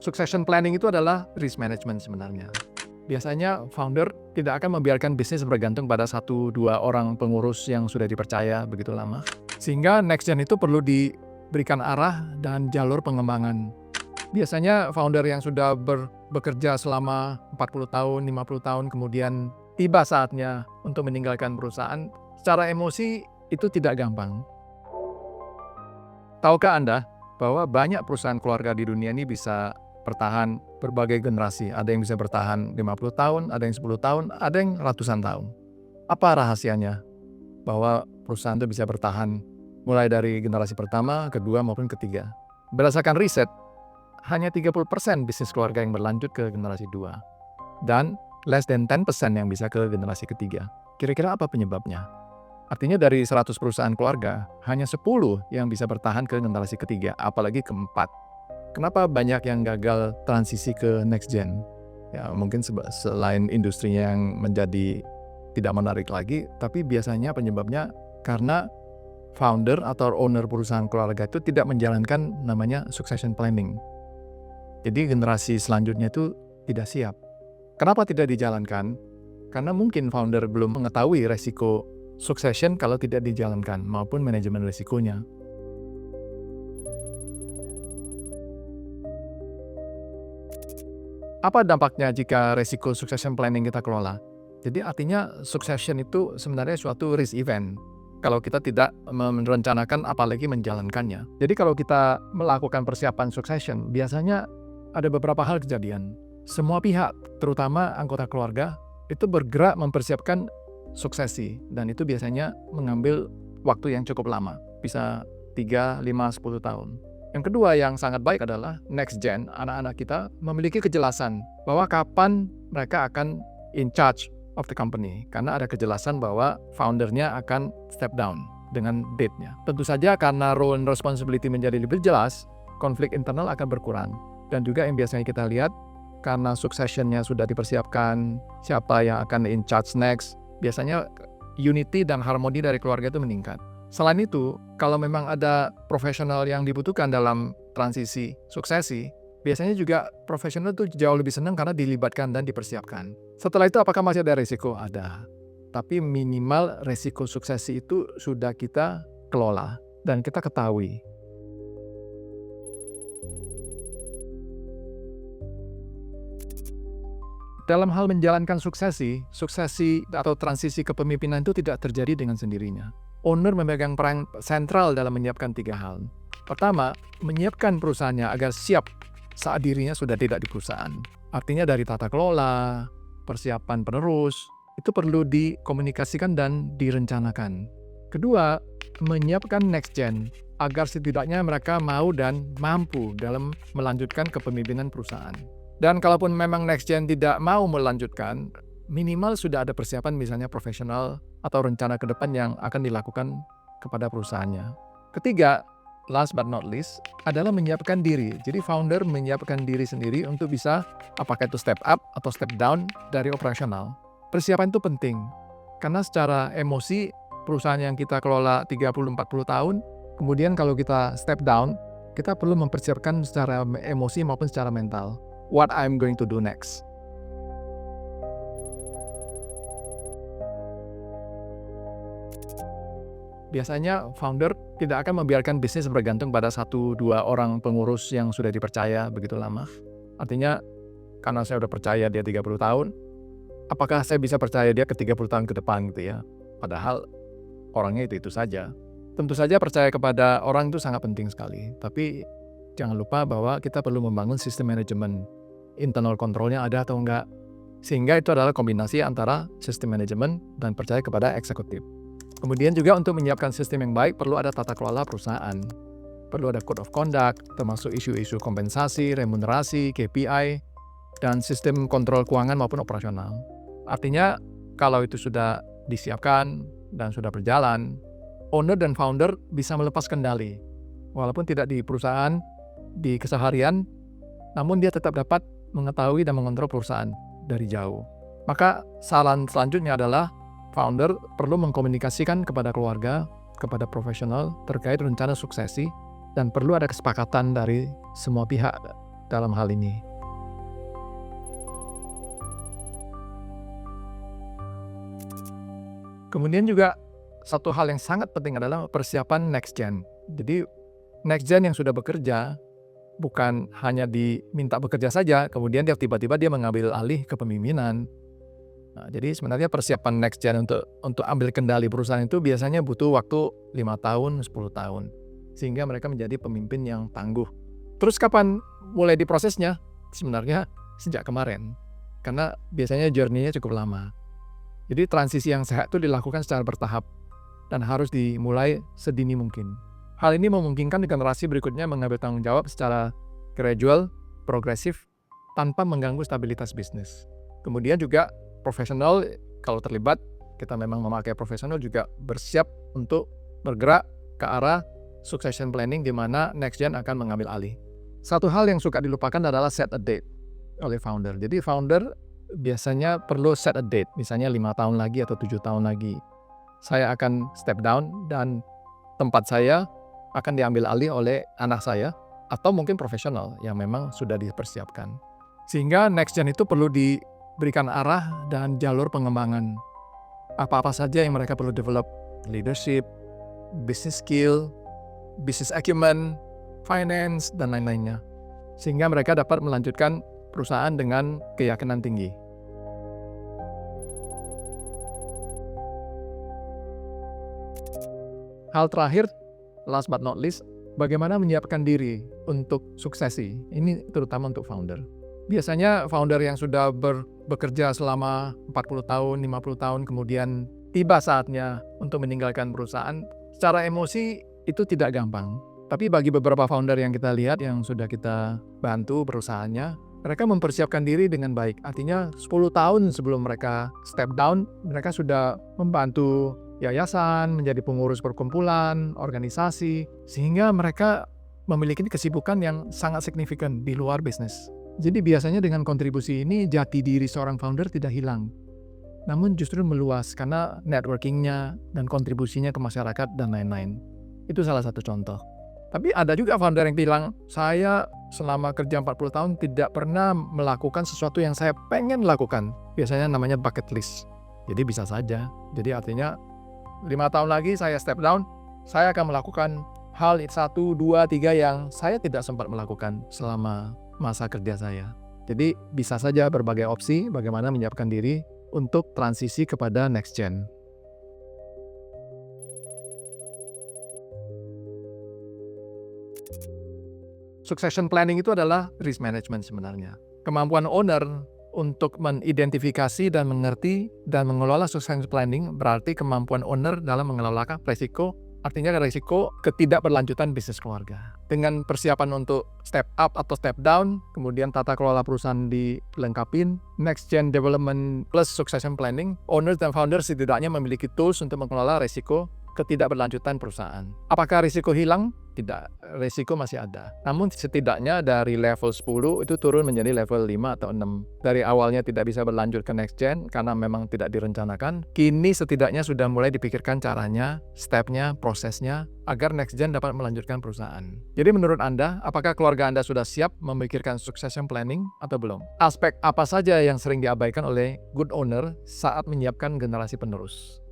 Succession planning itu adalah risk management sebenarnya. Biasanya founder tidak akan membiarkan bisnis bergantung pada 1-2 orang pengurus yang sudah dipercaya begitu lama. Sehingga next gen itu perlu diberikan arah dan jalur pengembangan. Biasanya founder yang sudah bekerja selama 40 tahun, 50 tahun, kemudian tiba saatnya untuk meninggalkan perusahaan, secara emosi itu tidak gampang. Tahukah Anda bahwa banyak perusahaan keluarga di dunia ini bisa bertahan berbagai generasi? Ada yang bisa bertahan 50 tahun, ada yang 10 tahun, ada yang ratusan tahun. Apa rahasianya bahwa perusahaan itu bisa bertahan mulai dari generasi pertama, kedua, maupun ketiga? Berdasarkan riset, hanya 30% bisnis keluarga yang berlanjut ke generasi 2. Dan less than 10% yang bisa ke generasi ketiga. Kira-kira apa penyebabnya? Artinya dari 100 perusahaan keluarga, hanya 10 yang bisa bertahan ke generasi ketiga, apalagi keempat. Kenapa banyak yang gagal transisi ke next gen? Ya, mungkin selain industrinya yang menjadi tidak menarik lagi, tapi biasanya penyebabnya karena founder atau owner perusahaan keluarga itu tidak menjalankan namanya succession planning. Jadi generasi selanjutnya itu tidak siap. Kenapa tidak dijalankan? Karena mungkin founder belum mengetahui resiko succession kalau tidak dijalankan, maupun manajemen risikonya. Apa dampaknya jika resiko succession planning kita kelola? Jadi artinya succession itu sebenarnya suatu risk event kalau kita tidak merencanakan apalagi menjalankannya. Jadi kalau kita melakukan persiapan succession, biasanya ada beberapa hal kejadian. Semua pihak, terutama anggota keluarga, itu bergerak mempersiapkan suksesi, dan itu biasanya mengambil waktu yang cukup lama, bisa 3, 5, 10 tahun. Yang kedua yang sangat baik adalah next gen, anak-anak kita memiliki kejelasan bahwa kapan mereka akan in charge of the company, karena ada kejelasan bahwa foundernya akan step down dengan date-nya. Tentu saja karena role and responsibility menjadi lebih jelas, konflik internal akan berkurang. Dan juga yang biasanya kita lihat, karena succession-nya sudah dipersiapkan, siapa yang akan in charge next, biasanya unity dan harmoni dari keluarga itu meningkat. Selain itu, kalau memang ada profesional yang dibutuhkan dalam transisi suksesi, biasanya juga profesional itu jauh lebih senang karena dilibatkan dan dipersiapkan. Setelah itu apakah masih ada risiko? Ada. Tapi minimal risiko suksesi itu sudah kita kelola dan kita ketahui. Dalam hal menjalankan suksesi atau transisi kepemimpinan itu tidak terjadi dengan sendirinya. Owner memegang peran sentral dalam menyiapkan 3 hal. Pertama, menyiapkan perusahaannya agar siap saat dirinya sudah tidak di perusahaan. Artinya dari tata kelola, persiapan penerus, itu perlu dikomunikasikan dan direncanakan. Kedua, menyiapkan next gen agar setidaknya mereka mau dan mampu dalam melanjutkan kepemimpinan perusahaan. Dan kalaupun memang next gen tidak mau melanjutkan, minimal sudah ada persiapan misalnya profesional atau rencana ke depan yang akan dilakukan kepada perusahaannya. Ketiga, last but not least, adalah menyiapkan diri. Jadi founder menyiapkan diri sendiri untuk bisa apakah itu step up atau step down dari operasional. Persiapan itu penting, karena secara emosi perusahaan yang kita kelola 30-40 tahun, kemudian kalau kita step down, kita perlu mempersiapkan secara emosi maupun secara mental. What I'm going to do next. Biasanya founder tidak akan membiarkan bisnis bergantung pada 1-2 orang pengurus yang sudah dipercaya begitu lama. Artinya, karena saya sudah percaya dia 30 tahun, apakah saya bisa percaya dia ke 30 tahun ke depan gitu ya? Padahal orangnya itu saja. Tentu saja percaya kepada orang itu sangat penting sekali, tapi jangan lupa bahwa kita perlu membangun sistem manajemen. Internal control-nya ada atau enggak. Sehingga itu adalah kombinasi antara sistem manajemen dan percaya kepada eksekutif. Kemudian juga untuk menyiapkan sistem yang baik perlu ada tata kelola perusahaan. Perlu ada code of conduct, termasuk isu-isu kompensasi, remunerasi, KPI, dan sistem kontrol keuangan maupun operasional. Artinya kalau itu sudah disiapkan dan sudah berjalan, owner dan founder bisa melepas kendali. Walaupun tidak di perusahaan, di keseharian, namun dia tetap dapat mengetahui dan mengontrol perusahaan dari jauh. Maka saran selanjutnya adalah founder perlu mengkomunikasikan kepada keluarga, kepada profesional terkait rencana suksesi, dan perlu ada kesepakatan dari semua pihak dalam hal ini. Kemudian juga satu hal yang sangat penting adalah persiapan next gen. Jadi next gen yang sudah bekerja bukan hanya diminta bekerja saja, kemudian tiba-tiba dia mengambil alih kepemimpinan. Nah, jadi sebenarnya persiapan next gen untuk ambil kendali perusahaan itu biasanya butuh waktu 5 tahun, 10 tahun. Sehingga mereka menjadi pemimpin yang tangguh. Terus kapan mulai diprosesnya? Sebenarnya sejak kemarin. Karena biasanya journey-nya cukup lama. Jadi transisi yang sehat itu dilakukan secara bertahap dan harus dimulai sedini mungkin. Hal ini memungkinkan generasi berikutnya mengambil tanggung jawab secara gradual, progresif, tanpa mengganggu stabilitas bisnis. Kemudian juga profesional, kalau terlibat, kita memang memakai profesional juga bersiap untuk bergerak ke arah succession planning di mana next gen akan mengambil alih. Satu hal yang suka dilupakan adalah set a date oleh founder. Jadi founder biasanya perlu set a date, misalnya 5 tahun lagi atau 7 tahun lagi. Saya akan step down dan tempat saya akan diambil alih oleh anak saya atau mungkin profesional yang memang sudah dipersiapkan. Sehingga next gen itu perlu diberikan arah dan jalur pengembangan. Apa-apa saja yang mereka perlu develop, leadership, business skill, business acumen, finance, dan lain-lainnya. Sehingga mereka dapat melanjutkan perusahaan dengan keyakinan tinggi. Hal terakhir, last but not least, bagaimana menyiapkan diri untuk suksesi. Ini terutama untuk founder. Biasanya founder yang sudah bekerja selama 40 tahun, 50 tahun, kemudian tiba saatnya untuk meninggalkan perusahaan, secara emosi itu tidak gampang. Tapi bagi beberapa founder yang kita lihat, yang sudah kita bantu perusahaannya, mereka mempersiapkan diri dengan baik. Artinya 10 tahun sebelum mereka step down, mereka sudah membantu yayasan, menjadi pengurus perkumpulan, organisasi, sehingga mereka memiliki kesibukan yang sangat signifikan di luar bisnis. Jadi biasanya dengan kontribusi ini, jati diri seorang founder tidak hilang, namun justru meluas karena networkingnya dan kontribusinya ke masyarakat dan lain-lain. Itu salah satu contoh. Tapi ada juga founder yang bilang, saya selama kerja 40 tahun tidak pernah melakukan sesuatu yang saya pengen lakukan. Biasanya namanya bucket list. Jadi bisa saja. Jadi artinya 5 tahun lagi saya step down, saya akan melakukan hal 1, 2, 3 yang saya tidak sempat melakukan selama masa kerja saya. Jadi bisa saja berbagai opsi bagaimana menyiapkan diri untuk transisi kepada next gen. Succession planning itu adalah risk management sebenarnya. Kemampuan owner untuk mengidentifikasi dan mengerti dan mengelola succession planning berarti kemampuan owner dalam mengelola risiko, artinya risiko ketidakberlanjutan bisnis keluarga. Dengan persiapan untuk step up atau step down, kemudian tata kelola perusahaan dilengkapin, next gen development plus succession planning, owners dan founders setidaknya memiliki tools untuk mengelola risiko ketidakberlanjutan perusahaan. Apakah risiko hilang? Tidak, risiko masih ada. Namun setidaknya dari level 10 itu turun menjadi level 5 atau 6. Dari awalnya tidak bisa berlanjut ke next gen karena memang tidak direncanakan. Kini setidaknya sudah mulai dipikirkan caranya, stepnya, prosesnya, agar next gen dapat melanjutkan perusahaan. Jadi menurut Anda, apakah keluarga Anda sudah siap memikirkan succession planning atau belum? Aspek apa saja yang sering diabaikan oleh good owner saat menyiapkan generasi penerus?